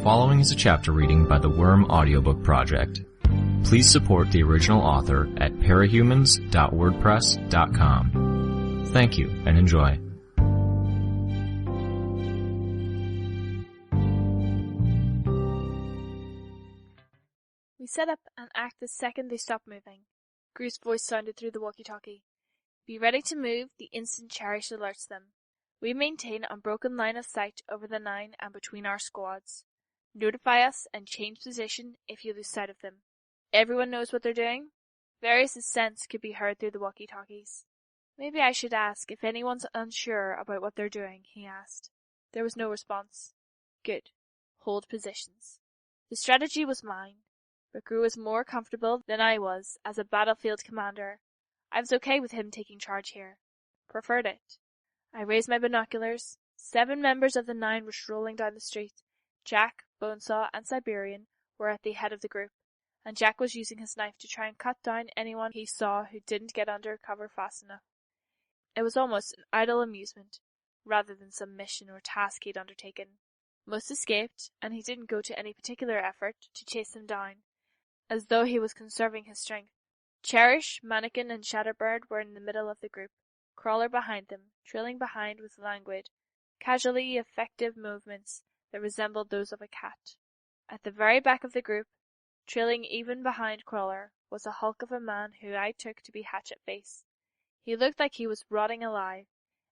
following is a chapter reading by the Worm Audiobook Project. Please support the original author at parahumans.wordpress.com. Thank you and enjoy. We set up and act the second they stopped moving. Gru's voice sounded through the walkie-talkie. Be ready to move the instant Cherish alerts them. We maintain unbroken line of sight over the 9 and between our squads. Notify us and change position if you lose sight of them. Everyone knows what they're doing? Various assents could be heard through the walkie-talkies. Maybe I should ask if anyone's unsure about what they're doing, he asked. There was no response. Good. Hold positions. The strategy was mine, but Gru was more comfortable than I was as a battlefield commander. I was okay with him taking charge here. Preferred it. I raised my binoculars. 7 members of the 9 were strolling down the street. Jack, Bonesaw, and Siberian were at the head of the group, and Jack was using his knife to try and cut down anyone he saw who didn't get under cover fast enough. It was almost an idle amusement, rather than some mission or task he'd undertaken. Most escaped, and he didn't go to any particular effort to chase them down, as though he was conserving his strength. Cherish, Mannequin, and Shatterbird were in the middle of the group, Crawler behind them, trailing behind with languid, casually effective movements that resembled those of a cat. At the very back of the group, trailing even behind Crawler, was a hulk of a man who I took to be Hatchet-Face. He looked like he was rotting alive,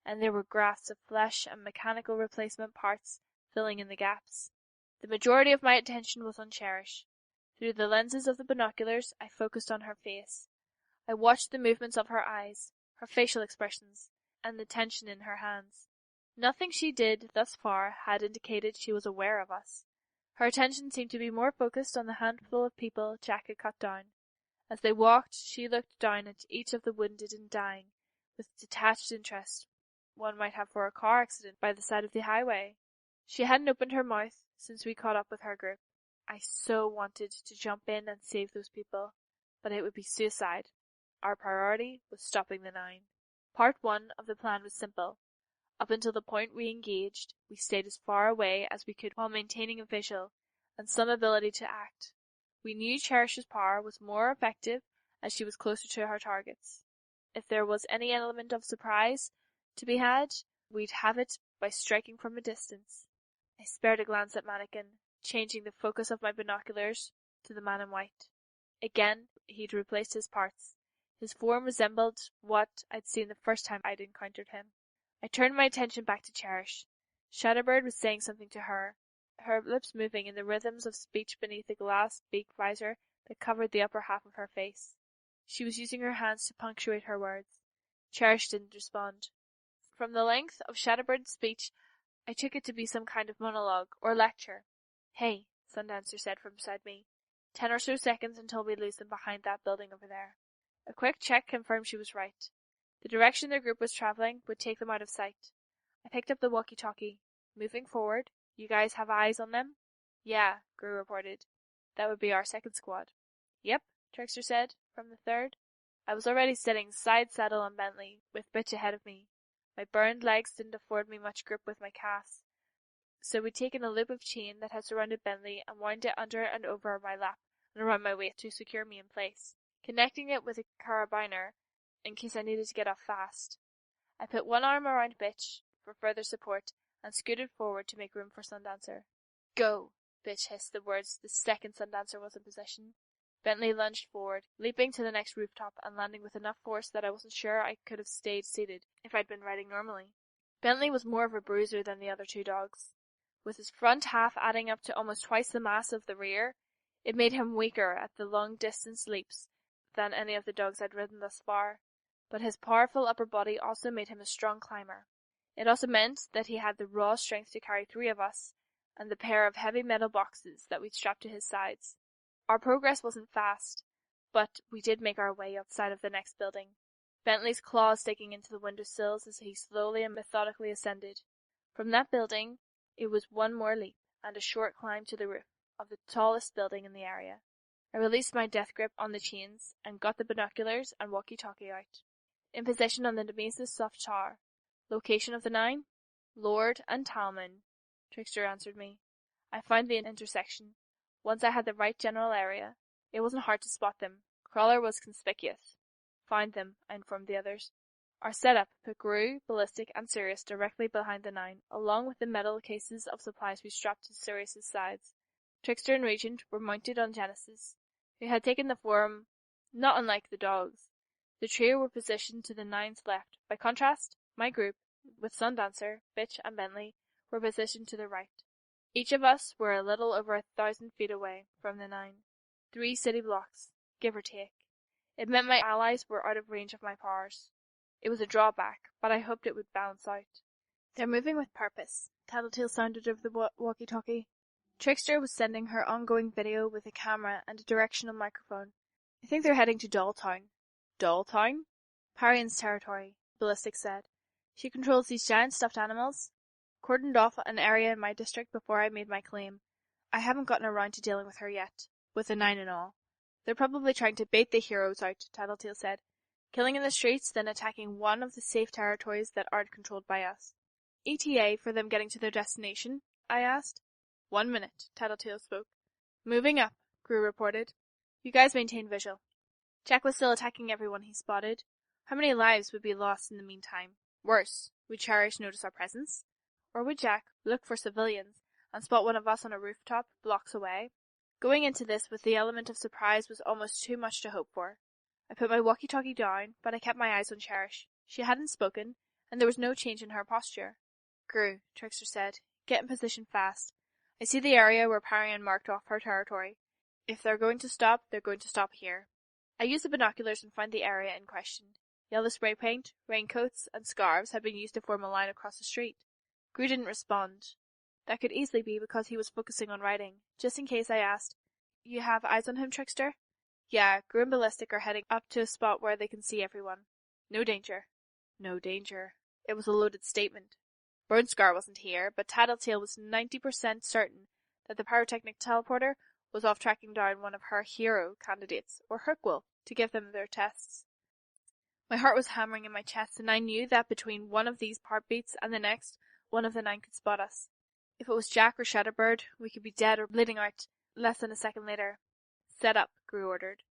and there were grafts of flesh and mechanical replacement parts filling in the gaps. The majority of my attention was on Cherish. Through the lenses of the binoculars, I focused on her face. I watched the movements of her eyes, her facial expressions, and the tension in her hands. Nothing she did thus far had indicated she was aware of us. Her attention seemed to be more focused on the handful of people Jack had cut down. As they walked, she looked down at each of the wounded and dying, with detached interest one might have for a car accident by the side of the highway. She hadn't opened her mouth since we caught up with her group. I so wanted to jump in and save those people, but it would be suicide. Our priority was stopping the 9. Part 1 of the plan was simple. Up until the point we engaged, we stayed as far away as we could while maintaining a visual and some ability to act. We knew Cherish's power was more effective as she was closer to her targets. If there was any element of surprise to be had, we'd have it by striking from a distance. I spared a glance at Mannequin, changing the focus of my binoculars to the man in white. Again, he'd replaced his parts. His form resembled what I'd seen the first time I'd encountered him. I turned my attention back to Cherish. Shatterbird was saying something to her, her lips moving in the rhythms of speech beneath the glass beak visor that covered the upper half of her face. She was using her hands to punctuate her words. Cherish didn't respond. From the length of Shatterbird's speech, I took it to be some kind of monologue or lecture. Hey, Sundancer said from beside me. 10 or so seconds until we lose them behind that building over there. A quick check confirmed she was right. The direction their group was traveling would take them out of sight. I picked up the walkie-talkie. Moving forward, you guys have eyes on them? Yeah, Gru reported. That would be our second squad. Yep, Trickster said, from the 3rd. I was already sitting side saddle on Bentley, with Bitch ahead of me. My burned legs didn't afford me much grip with my cast, so we'd taken a loop of chain that had surrounded Bentley and wound it under and over my lap and around my waist to secure me in place, connecting it with a carabiner in case I needed to get off fast. I put one arm around Bitch for further support and scooted forward to make room for Sundancer. Go! Bitch hissed the words the second Sundancer was in position. Bentley lunged forward, leaping to the next rooftop and landing with enough force that I wasn't sure I could have stayed seated if I'd been riding normally. Bentley was more of a bruiser than the other 2 dogs. With his front half adding up to almost twice the mass of the rear, it made him weaker at the long-distance leaps than any of the dogs I'd ridden thus far, but his powerful upper body also made him a strong climber. It also meant that he had the raw strength to carry 3 of us, and the pair of heavy metal boxes that we'd strapped to his sides. Our progress wasn't fast, but we did make our way outside of the next building, Bentley's claws digging into the windowsills as he slowly and methodically ascended. From that building, it was one more leap and a short climb to the roof of the tallest building in the area. I released my death grip on the chains and got the binoculars and walkie-talkie out. In position on the Nemesis soft tower. Location of the 9? Lord and Talman, Trickster answered me. I found the intersection. Once I had the right general area, it wasn't hard to spot them. Crawler was conspicuous. Found them, I informed the others. Our setup put Gru, Ballistic, and Sirius directly behind the 9, along with the metal cases of supplies we strapped to Sirius's sides. Trickster and Regent were mounted on Genesis, who had taken the form not unlike the dogs. The trio were positioned to the 9's left. By contrast, my group, with Sundancer, Bitch, and Bentley, were positioned to the right. Each of us were a little over 1,000 feet away from the 9. 3 city blocks, give or take. It meant my allies were out of range of my powers. It was a drawback, but I hoped it would balance out. They're moving with purpose, Tattletale sounded over the walkie-talkie. Trickster was sending her ongoing video with a camera and a directional microphone. I think they're heading to Dolltown. Dolltown? Parian's territory, Ballistic said. She controls these giant stuffed animals. Cordoned off an area in my district before I made my claim. I haven't gotten around to dealing with her yet, with the 9 and all. They're probably trying to bait the heroes out, Tattletale said. Killing in the streets, then attacking one of the safe territories that aren't controlled by us. ETA for them getting to their destination? I asked. 1 minute, Tattletale spoke. Moving up, Gru reported. You guys maintain visual. Jack was still attacking everyone he spotted. How many lives would be lost in the meantime? Worse, would Cherish notice our presence? Or would Jack look for civilians and spot one of us on a rooftop blocks away? Going into this with the element of surprise was almost too much to hope for. I put my walkie-talkie down, but I kept my eyes on Cherish. She hadn't spoken, and there was no change in her posture. Gru, Trickster said, get in position fast. I see the area where Parian marked off her territory. If they're going to stop, they're going to stop here. I used the binoculars and found the area in question. Yellow spray paint, raincoats, and scarves had been used to form a line across the street. Gru didn't respond. That could easily be because he was focusing on writing. Just in case, I asked, You have eyes on him, Trickster? Yeah, Gru and Ballistic are heading up to a spot where they can see everyone. No danger. No danger. It was a loaded statement. Burnscar wasn't here, but Tattletale was 90% certain that the pyrotechnic teleporter was off tracking down one of her hero candidates, or Hercule, to give them their tests. My heart was hammering in my chest, and I knew that between one of these heartbeats and the next, one of the 9 could spot us. If it was Jack or Shadowbird, we could be dead or bleeding out less than a second later. Set up, Gru ordered.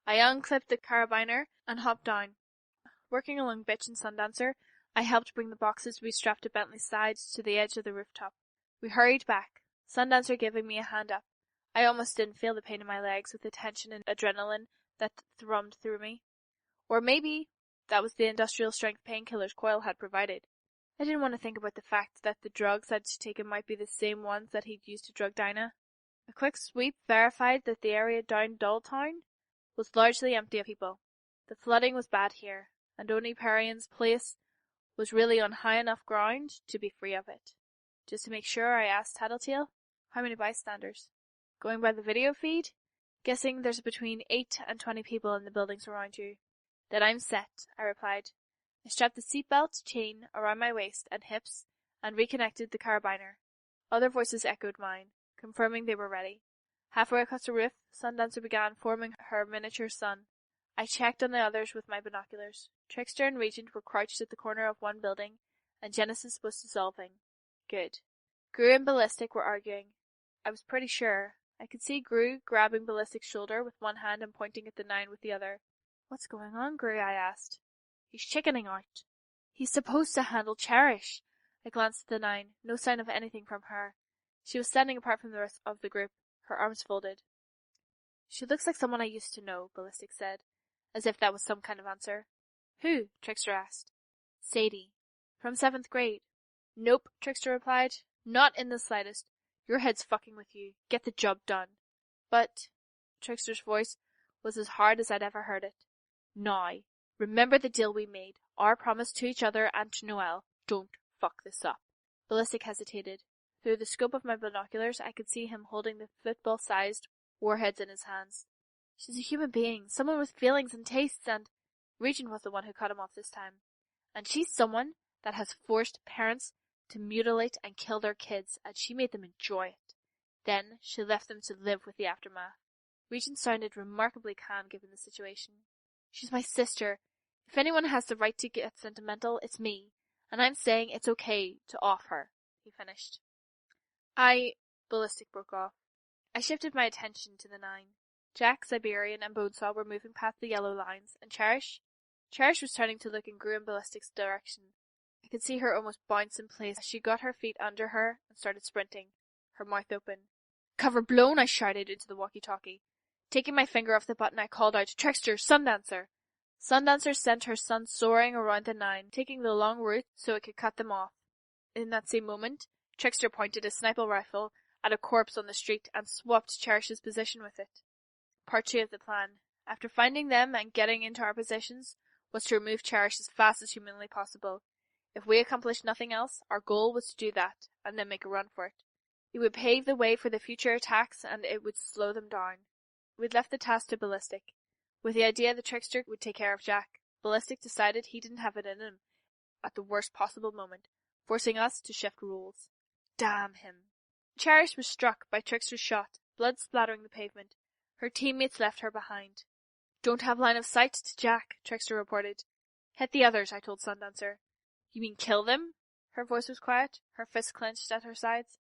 I unclipped the carabiner and hopped down. Working along Bitch and Sundancer, I helped bring the boxes we strapped to Bentley's sides to the edge of the rooftop. We hurried back, Sundancer giving me a hand up. I almost didn't feel the pain in my legs with the tension and adrenaline that thrummed through me. Or maybe that was the industrial strength painkillers Coyle had provided. I didn't want to think about the fact that the drugs I'd taken might be the same ones that he'd used to drug Dinah. A quick sweep verified that the area down Dolltown was largely empty of people. The flooding was bad here, and only Parian's place was really on high enough ground to be free of it. Just to make sure, I asked Tattletale, how many bystanders? Going by the video feed? Guessing there's between 8 and 20 people in the buildings around you. Then I'm set, I replied. I strapped the seatbelt chain around my waist and hips and reconnected the carabiner. Other voices echoed mine, confirming they were ready. Halfway across the roof, Sundancer began forming her miniature sun. I checked on the others with my binoculars. Trickster and Regent were crouched at the corner of one building, and Genesis was dissolving. Good. Gru and Ballistic were arguing. I was pretty sure. I could see Gru grabbing Ballistic's shoulder with one hand and pointing at the 9 with the other. What's going on, Gru? I asked. He's chickening out. He's supposed to handle Cherish. I glanced at the 9. No sign of anything from her. She was standing apart from the rest of the group, her arms folded. She looks like someone I used to know, Ballistic said, as if that was some kind of answer. Who? Trickster asked. Sadie. From 7th grade. Nope, Trickster replied. Not in the slightest. Your head's fucking with you. Get the job done. But, Trickster's voice was as hard as I'd ever heard it. Now, remember the deal we made. Our promise to each other and to Noelle. Don't fuck this up. Ballistic hesitated. Through the scope of my binoculars, I could see him holding the football-sized warheads in his hands. She's a human being, someone with feelings and tastes, and Regent was the one who cut him off this time. And she's someone that has forced parents to mutilate and kill their kids, and she made them enjoy it. Then she left them to live with the aftermath. Regent sounded remarkably calm given the situation. She's my sister. If anyone has the right to get sentimental, it's me, and I'm saying it's okay to off her, he finished. Ballistic broke off. I shifted my attention to the 9. Jack, Siberian, and Bonesaw were moving past the yellow lines, and Cherish was turning to look in Gru and Ballistic's direction. I could see her almost bounce in place as she got her feet under her and started sprinting, her mouth open. "Cover blown!" I shouted into the walkie-talkie. Taking my finger off the button, I called out, "Trickster, Sundancer!" Sundancer sent her sun soaring around the 9, taking the long route so it could cut them off. In that same moment, Trickster pointed a sniper rifle at a corpse on the street and swapped Cherish's position with it. Part 2 of the plan, after finding them and getting into our positions, was to remove Cherish as fast as humanly possible. If we accomplished nothing else, our goal was to do that, and then make a run for it. It would pave the way for the future attacks, and it would slow them down. We'd left the task to Ballistic. With the idea the Trickster would take care of Jack, Ballistic decided he didn't have it in him at the worst possible moment, forcing us to shift roles. Damn him. Cherish was struck by Trickster's shot, blood splattering the pavement. Her teammates left her behind. "Don't have line of sight to Jack," Trickster reported. "Hit the others," I told Sundancer. "You mean kill them?" Her voice was quiet, her fists clenched at her sides.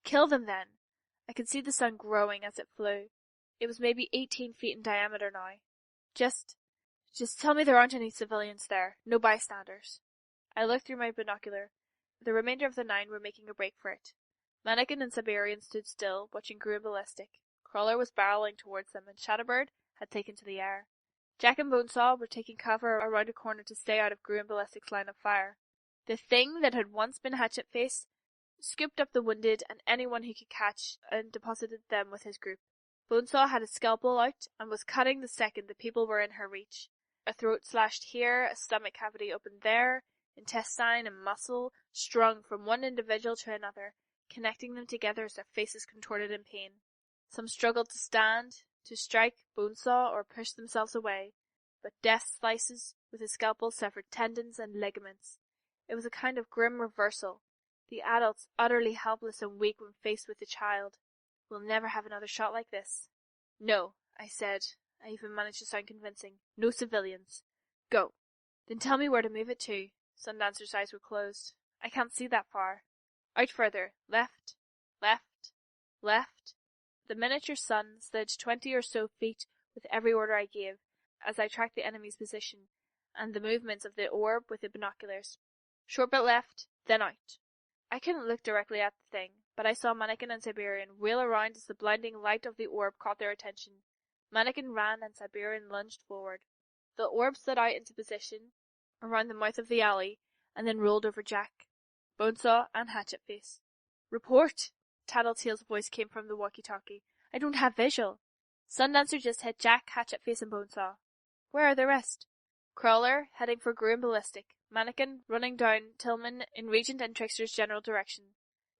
"Kill them, then." I could see the sun growing as it flew. It was maybe 18 feet in diameter now. Just tell me there aren't any civilians there. No bystanders. I looked through my binocular. The remainder of the 9 were making a break for it. Mannequin and Siberian stood still, watching Gru and Ballistic. Crawler was barreling towards them, and Shadowbird had taken to the air. Jack and Bonesaw were taking cover around a corner to stay out of Gru and Ballistic's line of fire. The thing that had once been Hatchet-Face scooped up the wounded and anyone he could catch and deposited them with his group. Bonesaw had a scalpel out and was cutting the second the people were in her reach. A throat slashed here, a stomach cavity opened there, intestine and muscle strung from one individual to another, connecting them together as their faces contorted in pain. Some struggled to stand, to strike Bonesaw or push themselves away, but death slices with his scalpel severed tendons and ligaments. It was a kind of grim reversal. The adults utterly helpless and weak when faced with the child. "We'll never have another shot like this." "No," I said. I even managed to sound convincing. "No civilians. Go." "Then tell me where to move it to." Sundancer's eyes were closed. "I can't see that far." "Out further. Left. Left. Left." The miniature sun slid 20 or so feet with every order I gave, as I tracked the enemy's position, and the movements of the orb with the binoculars. Short bit left, then out. I couldn't look directly at the thing, but I saw Mannequin and Siberian wheel around as the blinding light of the orb caught their attention. Mannequin ran and Siberian lunged forward. The orb slid out into position around the mouth of the alley, and then rolled over Jack, Bonesaw, and Hatchet-Face. "Report!" Tattletale's voice came from the walkie-talkie. "I don't have visual." Sundancer just hit Jack, Hatchet-Face, and Bonesaw. "Where are the rest?" Crawler, heading for Gru and Ballistic. Mannequin, running down Tillman in Regent and Trickster's general direction.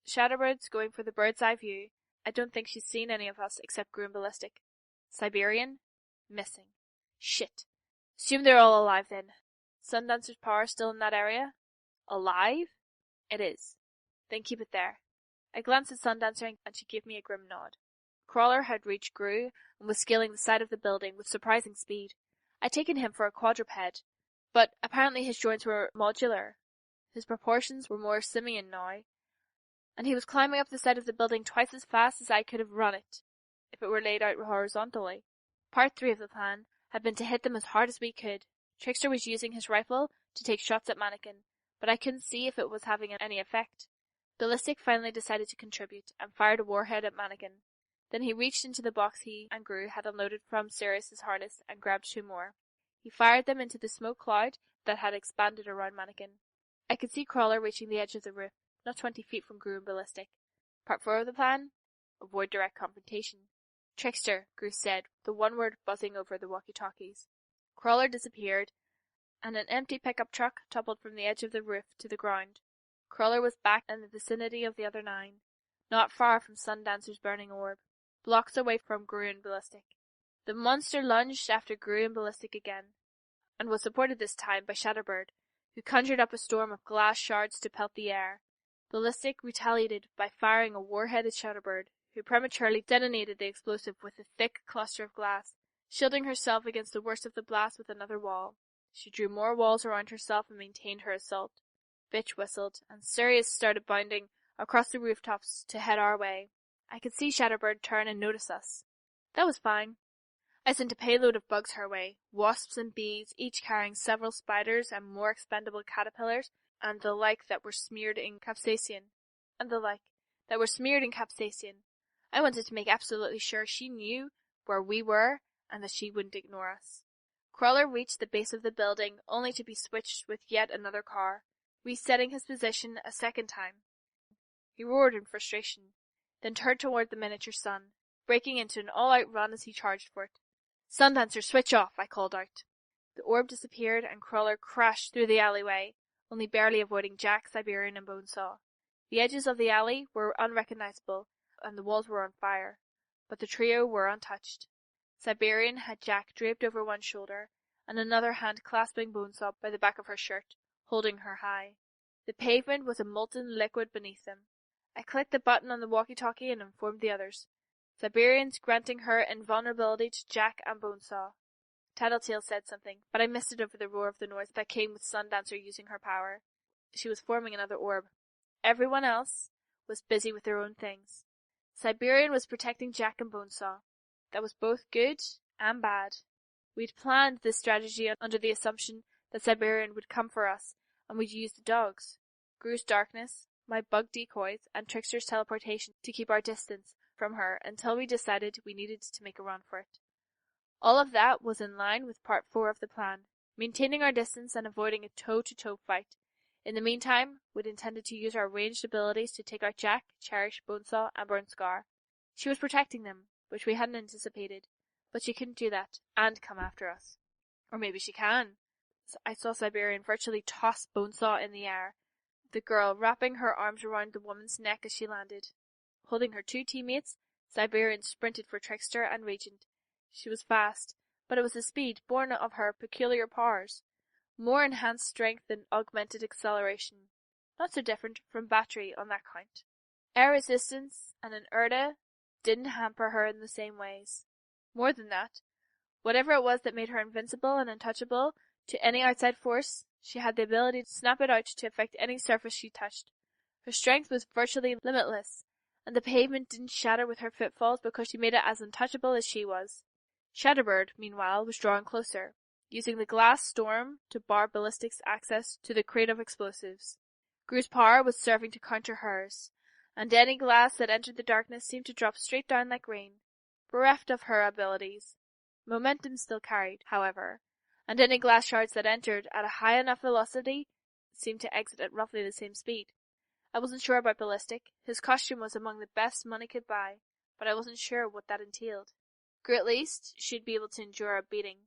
Shadowbird's going for the bird's eye view. I don't think she's seen any of us except Gru and Ballistic. Siberian? Missing. Shit. Assume they're all alive then. Sundancer's power still in that area? Alive? It is. Then keep it there. I glanced at Sundancer and she gave me a grim nod. Crawler had reached Gru and was scaling the side of the building with surprising speed. I'd taken him for a quadruped, but apparently his joints were modular. His proportions were more simian now, and he was climbing up the side of the building twice as fast as I could have run it, if it were laid out horizontally. Part 3 of the plan had been to hit them as hard as we could. Trickster was using his rifle to take shots at Mannequin, but I couldn't see if it was having any effect. Ballistic finally decided to contribute, and fired a warhead at Mannequin. Then he reached into the box he and Gru had unloaded from Sirius's harness and grabbed 2 more. He fired them into the smoke cloud that had expanded around Mannequin. I could see Crawler reaching the edge of the roof, not 20 feet from Gru and Ballistic. Part 4 of the plan? Avoid direct confrontation. "Trickster," Gru said, the one word buzzing over the walkie-talkies. Crawler disappeared, and an empty pickup truck toppled from the edge of the roof to the ground. Crawler was back in the vicinity of the other 9, not far from Sundancer's burning orb, blocks away from Gru and Ballistic. The monster lunged after Gru and Ballistic again, and was supported this time by Shadowbird, who conjured up a storm of glass shards to pelt the air. Ballistic retaliated by firing a warhead at Shadowbird, who prematurely detonated the explosive with a thick cluster of glass, shielding herself against the worst of the blast with another wall. She drew more walls around herself and maintained her assault. Bitch whistled, and Sirius started bounding across the rooftops to head our way. I could see Shatterbird turn and notice us. That was fine. I sent a payload of bugs her way, wasps and bees, each carrying several spiders and more expendable caterpillars, and the like that were smeared in capsaicin. I wanted to make absolutely sure she knew where we were and that she wouldn't ignore us. Crawler reached the base of the building, only to be switched with yet another car, resetting his position a second time. He roared in frustration, then turned toward the miniature sun, breaking into an all-out run as he charged for it. "Sundancer, switch off," I called out. The orb disappeared and Crawler crashed through the alleyway, only barely avoiding Jack, Siberian, and Bonesaw. The edges of the alley were unrecognizable, and the walls were on fire, but the trio were untouched. Siberian had Jack draped over one shoulder, and another hand clasping Bonesaw by the back of her shirt, holding her high. The pavement was a molten liquid beneath them. I clicked the button on the walkie-talkie and informed the others. Siberian's granting her invulnerability to Jack and Bonesaw. Tattletale said something, but I missed it over the roar of the noise that came with Sundancer using her power. She was forming another orb. Everyone else was busy with their own things. Siberian was protecting Jack and Bonesaw. That was both good and bad. We'd planned this strategy under the assumption that Siberian would come for us, and we'd use the dogs, Gru's darkness, my bug decoys, and Trickster's teleportation to keep our distance from her until we decided we needed to make a run for it. All of that was in line with part 4 of the plan, maintaining our distance and avoiding a toe-to-toe fight. In the meantime, we'd intended to use our ranged abilities to take out Jack, Cherish, Bonesaw, and Burnscar. She was protecting them, which we hadn't anticipated, but she couldn't do that and come after us. Or maybe she can. I saw Siberian virtually toss Bonesaw in the air, the girl wrapping her arms around the woman's neck as she landed. Holding her 2 teammates, Siberian sprinted for Trickster and Regent. She was fast, but it was the speed born of her peculiar powers. More enhanced strength than augmented acceleration. Not so different from Battery on that count. Air resistance and an Urda didn't hamper her in the same ways. More than that, whatever it was that made her invincible and untouchable to any outside force, she had the ability to snap it out to affect any surface she touched. Her strength was virtually limitless, and the pavement didn't shatter with her footfalls because she made it as untouchable as she was. Shatterbird, meanwhile, was drawing closer, using the glass storm to bar ballistics access to the crate of explosives. Gru's power was serving to counter hers, and any glass that entered the darkness seemed to drop straight down like rain, bereft of her abilities. Momentum still carried, however, and any glass shards that entered at a high enough velocity seemed to exit at roughly the same speed. I wasn't sure about Ballistic. His costume was among the best money could buy, but I wasn't sure what that entailed. Gru at least should be able to endure a beating.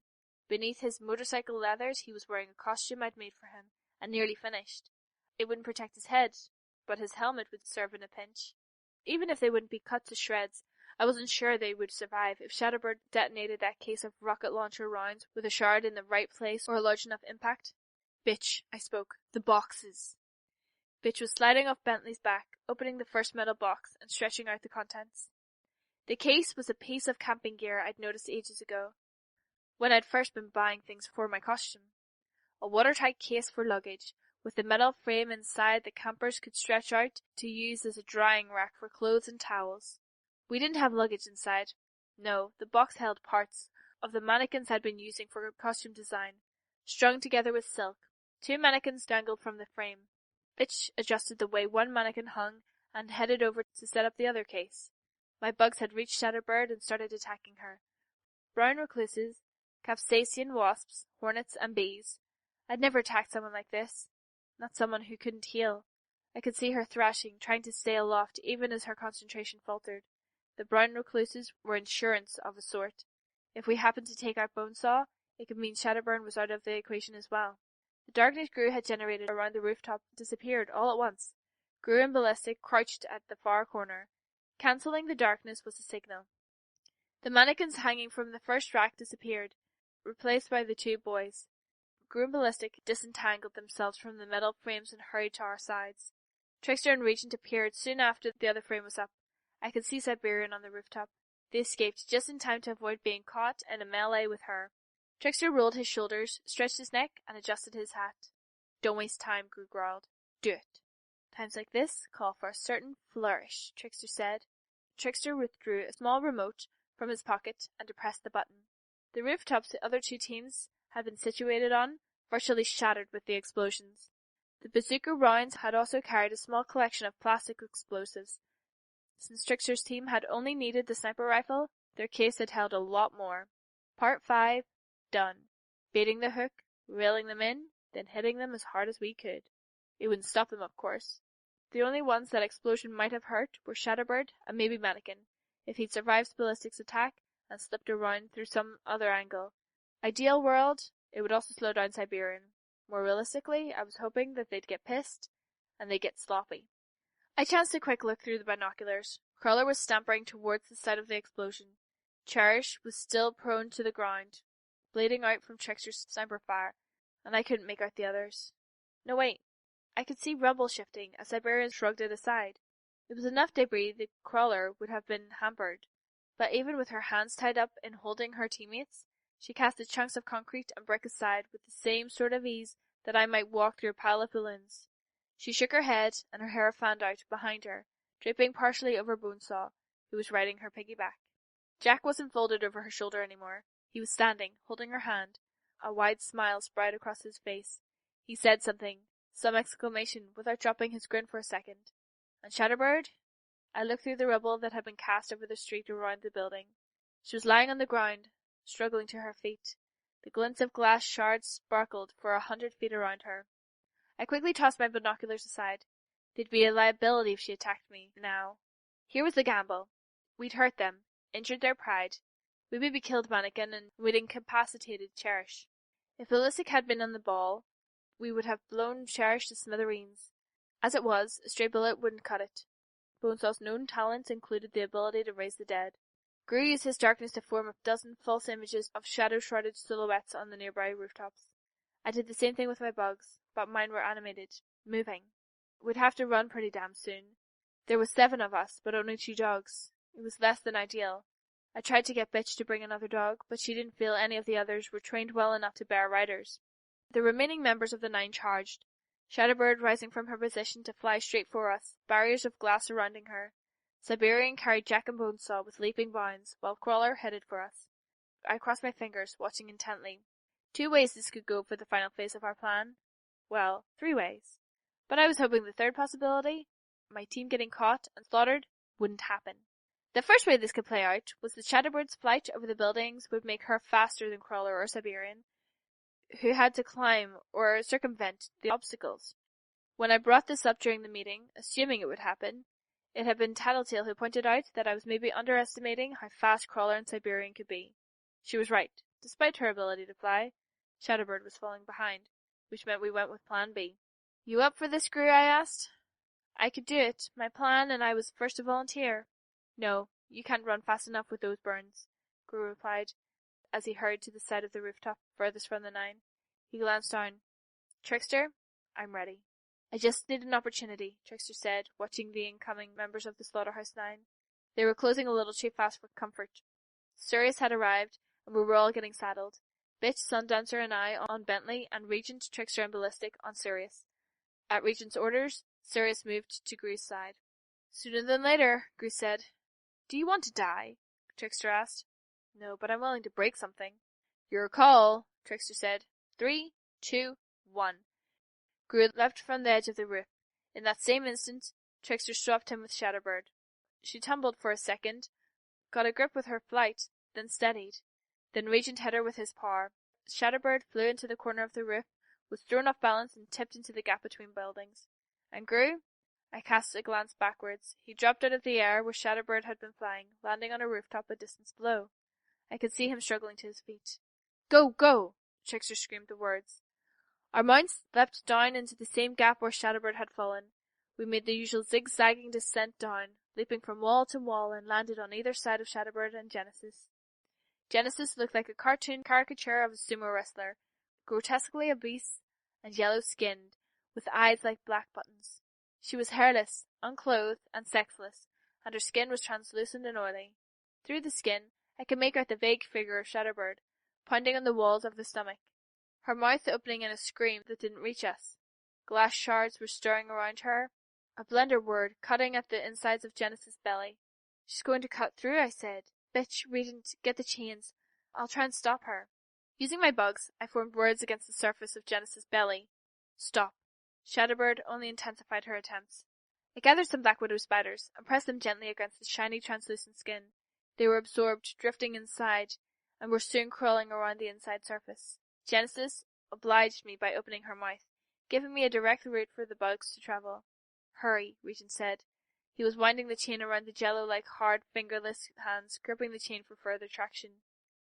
Beneath his motorcycle leathers he was wearing a costume I'd made for him, and nearly finished. It wouldn't protect his head, but his helmet would serve in a pinch. Even if they wouldn't be cut to shreds, I wasn't sure they would survive if Shatterbird detonated that case of rocket launcher rounds with a shard in the right place or a large enough impact. "Bitch," I spoke. "The boxes." Bitch was sliding off Bentley's back, opening the first metal box and stretching out the contents. The case was a piece of camping gear I'd noticed ages ago, when I'd first been buying things for my costume. A watertight case for luggage, with a metal frame inside the campers could stretch out to use as a drying rack for clothes and towels. We didn't have luggage inside. No, the box held parts of the mannequins I'd been using for costume design, strung together with silk. 2 mannequins dangled from the frame. Bitch adjusted the way one mannequin hung and headed over to set up the other case. My bugs had reached Shatterbird and started attacking her. Brown recluses, capsaicin wasps, hornets, and bees. I'd never attacked someone like this. Not someone who couldn't heal. I could see her thrashing, trying to stay aloft even as her concentration faltered. The brown recluses were insurance of a sort. If we happened to take out Bonesaw, it could mean Shatterburn was out of the equation as well. The darkness Gru had generated around the rooftop disappeared all at once. Gru and Ballistic crouched at the far corner. Cancelling the darkness was the signal. The mannequins hanging from the first rack disappeared, replaced by the 2 boys. Gru and Ballistic disentangled themselves from the metal frames and hurried to our sides. Trickster and Regent appeared soon after the other frame was up. I could see Siberian on the rooftop. They escaped just in time to avoid being caught in a melee with her. Trickster rolled his shoulders, stretched his neck, and adjusted his hat. "Don't waste time," Gru growled. "Do it." "Times like this call for a certain flourish," Trickster said. Trickster withdrew a small remote from his pocket and depressed the button. The rooftops the other two teams had been situated on virtually shattered with the explosions. The bazooka rounds had also carried a small collection of plastic explosives. Since Trickster's team had only needed the sniper rifle, their case had held a lot more. Part 5, done. Baiting the hook, reeling them in, then hitting them as hard as we could. It wouldn't stop them, of course. The only ones that explosion might have hurt were Shatterbird and maybe Mannequin, if he'd survived Ballistic's attack and slipped around through some other angle. Ideal world, it would also slow down Siberian. More realistically, I was hoping that they'd get pissed, and they'd get sloppy. I chanced a quick look through the binoculars. Crawler was stampering towards the site of the explosion. Cherish was still prone to the ground, bleeding out from Trickster's sniper fire, and I couldn't make out the others. No, wait. I could see rubble shifting as Siberian shrugged it aside. It was enough debris the Crawler would have been hampered, but even with her hands tied up in holding her teammates, she casted chunks of concrete and brick aside with the same sort of ease that I might walk through a pile of balloons. She shook her head, and her hair fanned out behind her, draping partially over Bonesaw, who was riding her piggyback. Jack wasn't folded over her shoulder anymore. He was standing, holding her hand. A wide smile spread across his face. He said something, some exclamation, without dropping his grin for a second. And Shatterbird? I looked through the rubble that had been cast over the street around the building. She was lying on the ground, struggling to her feet. The glints of glass shards sparkled for 100 feet around her. I quickly tossed my binoculars aside. They'd be a liability if she attacked me, now. Here was the gamble. We'd hurt them, injured their pride. We maybe killed Mannequin, and we'd incapacitated Cherish. If Ballistic had been on the ball, we would have blown Cherish to smithereens. As it was, a stray bullet wouldn't cut it. Bonesaw's known talents included the ability to raise the dead. Gru used his darkness to form a dozen false images of shadow-shrouded silhouettes on the nearby rooftops. I did the same thing with my bugs, but mine were animated, moving. We'd have to run pretty damn soon. There was 7 of us, but only 2 dogs. It was less than ideal. I tried to get Bitch to bring another dog, but she didn't feel any of the others were trained well enough to bear riders. The remaining members of the 9 charged, Shatterbird rising from her position to fly straight for us, barriers of glass surrounding her. Siberian carried Jack and Bonesaw with leaping bounds, while Crawler headed for us. I crossed my fingers, watching intently. 2 ways this could go for the final phase of our plan. Well, 3 ways. But I was hoping the third possibility, my team getting caught and slaughtered, wouldn't happen. The first way this could play out was that Shatterbird's flight over the buildings would make her faster than Crawler or Siberian, who had to climb or circumvent the obstacles. When I brought this up during the meeting, assuming it would happen, it had been Tattletale who pointed out that I was maybe underestimating how fast Crawler and Siberian could be. She was right. Despite her ability to fly, Shatterbird was falling behind, which meant we went with Plan B. You up for this, Gru? I asked. I could do it. My plan, and I was first to volunteer. No, you can't run fast enough with those burns, Gru replied, as he hurried to the side of the rooftop furthest from the 9. He glanced down. Trickster, I'm ready. I just need an opportunity, Trickster said, watching the incoming members of the Slaughterhouse 9. They were closing a little too fast for comfort. Sirius had arrived, and we were all getting saddled. Bitch, Sundancer and I on Bentley, and Regent, Trickster, and Ballistic on Sirius. At Regent's orders, Sirius moved to Gru's side. Sooner than later, Gru said. Do you want to die? Trickster asked. No, but I'm willing to break something. Your call, Trickster said. 3, 2, 1. Gru leapt from the edge of the roof. In that same instant, Trickster swapped him with Shatterbird. She tumbled for a second, got a grip with her flight, then steadied. Then Regent hit her with his power. Shatterbird flew into the corner of the roof, was thrown off balance and tipped into the gap between buildings. And Gru? I cast a glance backwards. He dropped out of the air where Shatterbird had been flying, landing on a rooftop a distance below. I could see him struggling to his feet. Go, go! Trickster screamed the words. Our mounts leapt down into the same gap where Shatterbird had fallen. We made the usual zigzagging descent down, leaping from wall to wall, and landed on either side of Shatterbird and Genesis. Genesis looked like a cartoon caricature of a sumo wrestler, grotesquely obese and yellow-skinned, with eyes like black buttons. She was hairless, unclothed, and sexless, and her skin was translucent and oily. Through the skin, I could make out the vague figure of Shatterbird, pounding on the walls of the stomach, her mouth opening in a scream that didn't reach us. Glass shards were stirring around her, a blender word cutting at the insides of Genesis' belly. She's going to cut through, I said. Bitch, Regent, get the chains. I'll try and stop her. Using my bugs, I formed words against the surface of Genesis' belly. Stop. Shadowbird only intensified her attempts. I gathered some black widow spiders and pressed them gently against the shiny, translucent skin. They were absorbed, drifting inside, and were soon crawling around the inside surface. Genesis obliged me by opening her mouth, giving me a direct route for the bugs to travel. Hurry, Regent said. He was winding the chain around the jello-like, hard, fingerless hands, gripping the chain for further traction.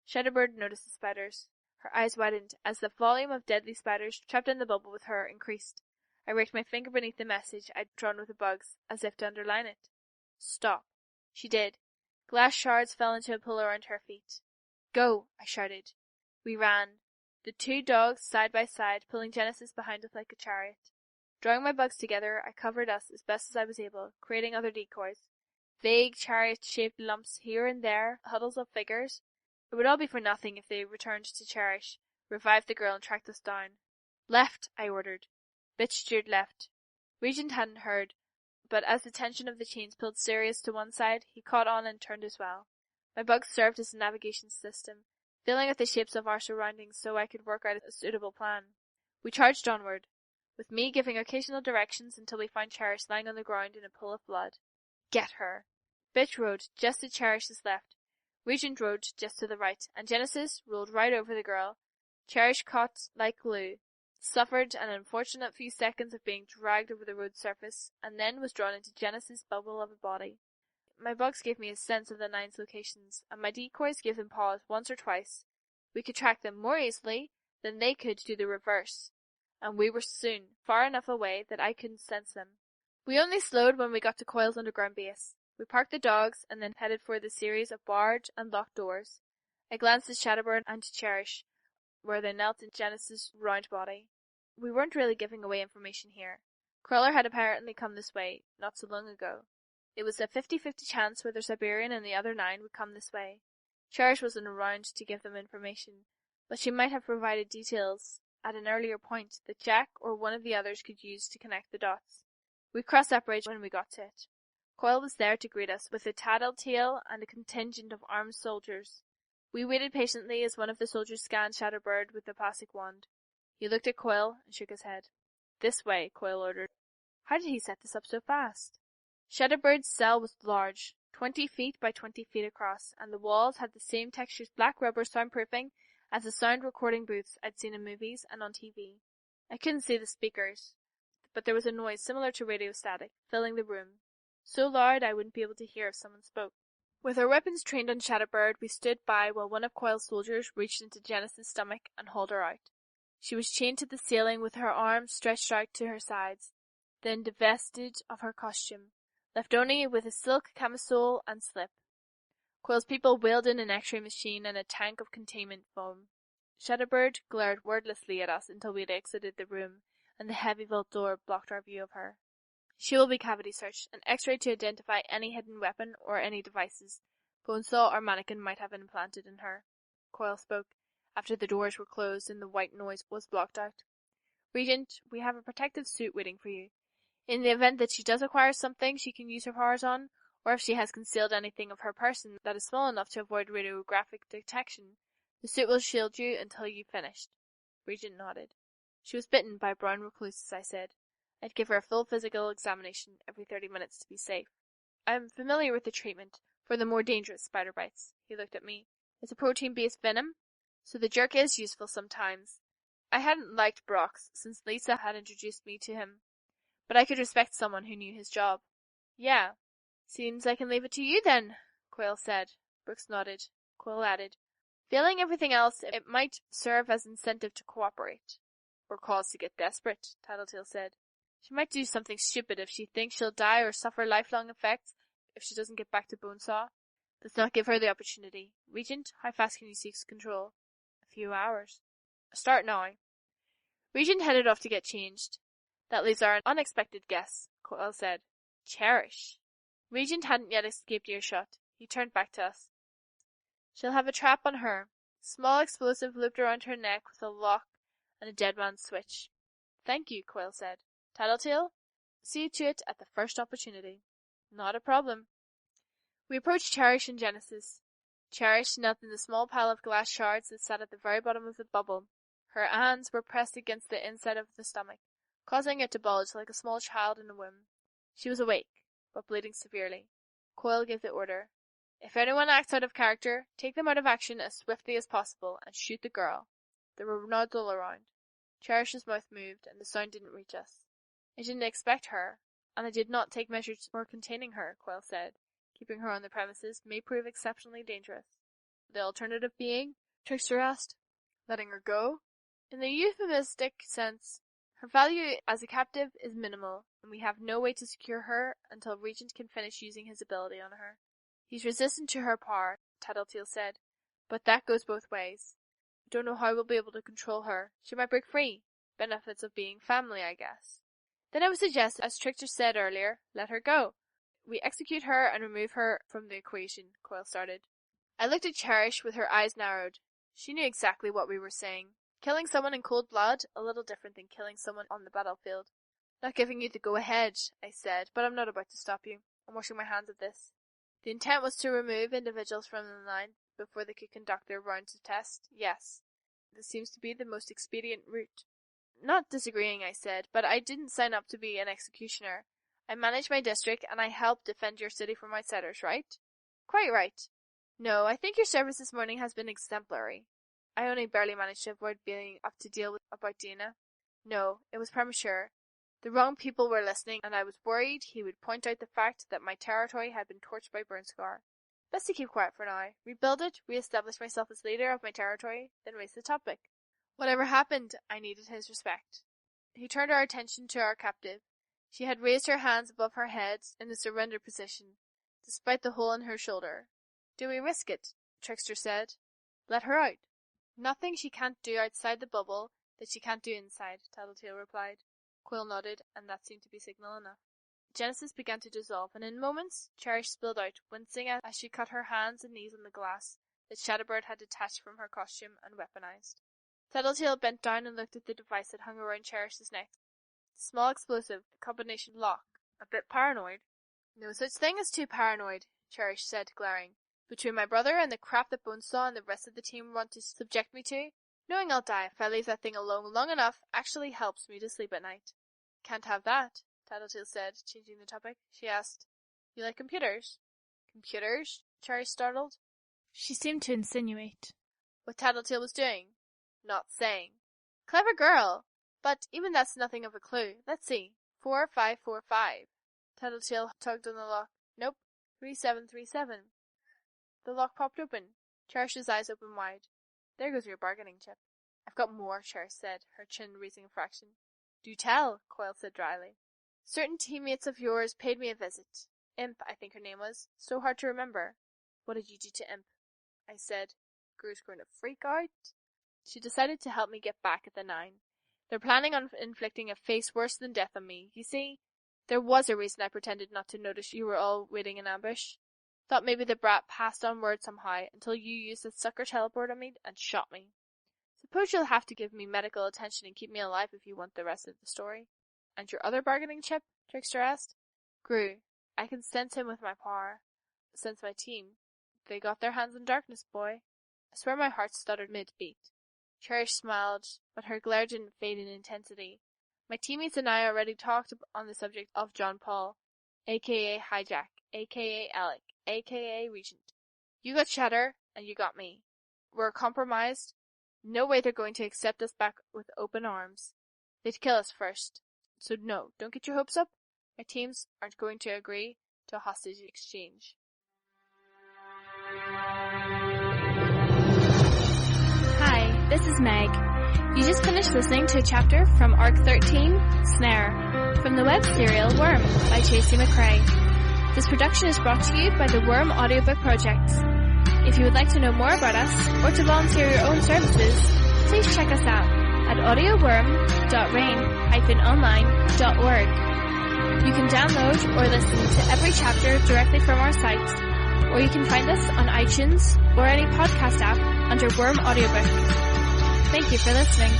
Shadowbird noticed the spiders. Her eyes widened as the volume of deadly spiders trapped in the bubble with her increased. I raked my finger beneath the message I'd drawn with the bugs, as if to underline it. Stop. She did. Glass shards fell into a pool around her feet. Go, I shouted. We ran, the two dogs side by side, pulling Genesis behind us like a chariot. Drawing my bugs together, I covered us as best as I was able, creating other decoys. Vague chariot-shaped lumps here and there, huddles of figures. It would all be for nothing if they returned to Cherish, revived the girl, and tracked us down. Left, I ordered. Bitch steered left. Regent hadn't heard, but as the tension of the chains pulled Sirius to one side, he caught on and turned as well. My bugs served as a navigation system, filling out the shapes of our surroundings so I could work out a suitable plan. We charged onward, with me giving occasional directions until we found Cherish lying on the ground in a pool of blood. Get her. Bitch rode just to Cherish's left. Regent rode just to the right, and Genesis rolled right over the girl. Cherish caught like glue, suffered an unfortunate few seconds of being dragged over the road surface, and then was drawn into Genesis' bubble of a body. My bugs gave me a sense of the nine's locations, and my decoys gave them pause once or twice. We could track them more easily than they could do the reverse, and we were soon far enough away that I couldn't sense them. We only slowed when we got to Coil's underground base. We parked the dogs and then headed for the series of barred and locked doors. I glanced at Shadowbird and to Cherish, where they knelt in Genesis' round body. We weren't really giving away information here. Crawler had apparently come this way not so long ago. It was a 50-50 chance whether Siberian and the other 9 would come this way. Cherish wasn't around to give them information, but she might have provided details at an earlier point that Jack or one of the others could use to connect the dots. We crossed that bridge when we got to it. Coil was there to greet us with a tattletale and a contingent of armed soldiers. We waited patiently as one of the soldiers scanned Shadowbird with the plastic wand. He looked at Coil and shook his head. This way, Coil ordered. How did he set this up so fast? Shadowbird's cell was large, 20 feet by 20 feet across, and the walls had the same textured black rubber soundproofing as the sound recording booths I'd seen in movies and on TV. I couldn't see the speakers, but there was a noise similar to radio static, filling the room. So loud I wouldn't be able to hear if someone spoke. With our weapons trained on Shadowbird, we stood by while one of Coil's soldiers reached into Genesis' stomach and hauled her out. She was chained to the ceiling with her arms stretched out to her sides, then divested of her costume, left only with a silk camisole and slip. Coil's people wheeled in an X-ray machine and a tank of containment foam. Shadowbird glared wordlessly at us until we had exited the room, and the heavy vault door blocked our view of her. She will be cavity searched and X-rayed to identify any hidden weapon or any devices Bonesaw or Mannequin might have implanted in her. Coil spoke, after the doors were closed and the white noise was blocked out. Regent, we have a protective suit waiting for you. In the event that she does acquire something she can use her powers on, or if she has concealed anything of her person that is small enough to avoid radiographic detection, the suit will shield you until you've finished. Regent nodded. She was bitten by brown recluses, I said. I'd give her a full physical examination every 30 minutes to be safe. I'm familiar with the treatment for the more dangerous spider bites. He looked at me. It's a protein-based venom, so the jerk is useful sometimes. I hadn't liked Brock's since Lisa had introduced me to him, but I could respect someone who knew his job. Yeah. Seems I can leave it to you then, Coil said. Brooks nodded. Coil added, failing everything else, it might serve as incentive to cooperate. Or cause to get desperate, Tattletale said. She might do something stupid if she thinks she'll die or suffer lifelong effects if she doesn't get back to Bonesaw. Let's not give her the opportunity. Regent, how fast can you seize control? A few hours. Start now. Regent headed off to get changed. That leaves our unexpected guest, Coil said. Cherish. Regent hadn't yet escaped earshot. He turned back to us. She'll have a trap on her. Small explosive looped around her neck with a lock and a dead man's switch. Thank you, Coil said. Tattletale, see to it at the first opportunity. Not a problem. We approached Cherish and Genesis. Cherish knelt in the small pile of glass shards that sat at the very bottom of the bubble. Her hands were pressed against the inside of the stomach, causing it to bulge like a small child in a womb. She was awake, but bleeding severely. Coyle gave the order. If anyone acts out of character, take them out of action as swiftly as possible and shoot the girl. There were nods all around. Cherish's mouth moved, and the sound didn't reach us. I didn't expect her, and I did not take measures for containing her, Coyle said. Keeping her on the premises may prove exceptionally dangerous. The alternative being? Trickster asked. Letting her go? In the euphemistic sense, her value as a captive is minimal, and we have no way to secure her until Regent can finish using his ability on her. He's resistant to her power, Tattletale said, but that goes both ways. I don't know how we'll be able to control her. She might break free. Benefits of being family, I guess. Then I would suggest, as Trickster said earlier, let her go. We execute her and remove her from the equation, Coyle started. I looked at Cherish with her eyes narrowed. She knew exactly what we were saying. Killing someone in cold blood, a little different than killing someone on the battlefield. Not giving you the go-ahead, I said, but I'm not about to stop you. I'm washing my hands of this. The intent was to remove individuals from the line before they could conduct their rounds of tests. Yes, this seems to be the most expedient route. Not disagreeing, I said, but I didn't sign up to be an executioner. I manage my district, and I help defend your city from outsiders, right? Quite right. No, I think your service this morning has been exemplary. I only barely managed to avoid being up to deal with about Dina. No, it was premature. The wrong people were listening, and I was worried he would point out the fact that my territory had been torched by Burnscar. Best to keep quiet for now. Rebuild it, re-establish myself as leader of my territory, then raise the topic. Whatever happened, I needed his respect. He turned our attention to our captive. She had raised her hands above her head in the surrender position, despite the hole in her shoulder. Do we risk it? Trickster said. Let her out. Nothing she can't do outside the bubble that she can't do inside, Tattletale replied. Quill nodded, and that seemed to be signal enough. Genesis began to dissolve, and in moments, Cherish spilled out, wincing as she cut her hands and knees on the glass that Shadowbird had detached from her costume and weaponized. Tattletale bent down and looked at the device that hung around Cherish's neck. Small explosive, combination lock. A bit paranoid. No such thing as too paranoid, Cherish said, glaring. Between my brother and the crap that Bonesaw and the rest of the team want to subject me to, knowing I'll die if I leave that thing alone long enough actually helps me to sleep at night. Can't have that, Tattletale said, changing the topic. She asked, You like computers? Computers? Cherish startled. She seemed to insinuate what Tattletale was doing, not saying. Clever girl! But even that's nothing of a clue. Let's see. 4545. Tattletale tugged on the lock. Nope. 3737. The lock popped open. Cherish's eyes opened wide. There goes your bargaining chip. I've got more, Cherish said, her chin raising a fraction. Do tell, Coyle said dryly. Certain teammates of yours paid me a visit. Imp, I think her name was. So hard to remember. What did you do to Imp? I said. Gru's going to freak out. She decided to help me get back at the 9. They're planning on inflicting a fate worse than death on me. You see, there was a reason I pretended not to notice you were all waiting in ambush. Thought maybe the brat passed on word somehow until you used the sucker teleport on me and shot me. Suppose you'll have to give me medical attention and keep me alive if you want the rest of the story. And your other bargaining chip? Trickster asked. Gru. I can sense him with my power. Sense my team. They got their hands on darkness, boy. I swear my heart stuttered mid-beat. Cherish smiled, but her glare didn't fade in intensity. My teammates and I already talked on the subject of John Paul, a.k.a. Hijack, a.k.a. Alec, a.k.a. Regent. You got Shatter, and you got me. We're compromised. No way they're going to accept us back with open arms. They'd kill us first. So no, don't get your hopes up. My teams aren't going to agree to a hostage exchange. Hi, this is Meg. You just finished listening to a chapter from Arc 13, Snare, from the web serial Worm by Chasey McCrae. This production is brought to you by the Worm Audiobook Project. If you would like to know more about us, or to volunteer your own services, please check us out at audioworm.rain-online.org. You can download or listen to every chapter directly from our site, or you can find us on iTunes or any podcast app under Worm Audiobook. Thank you for listening.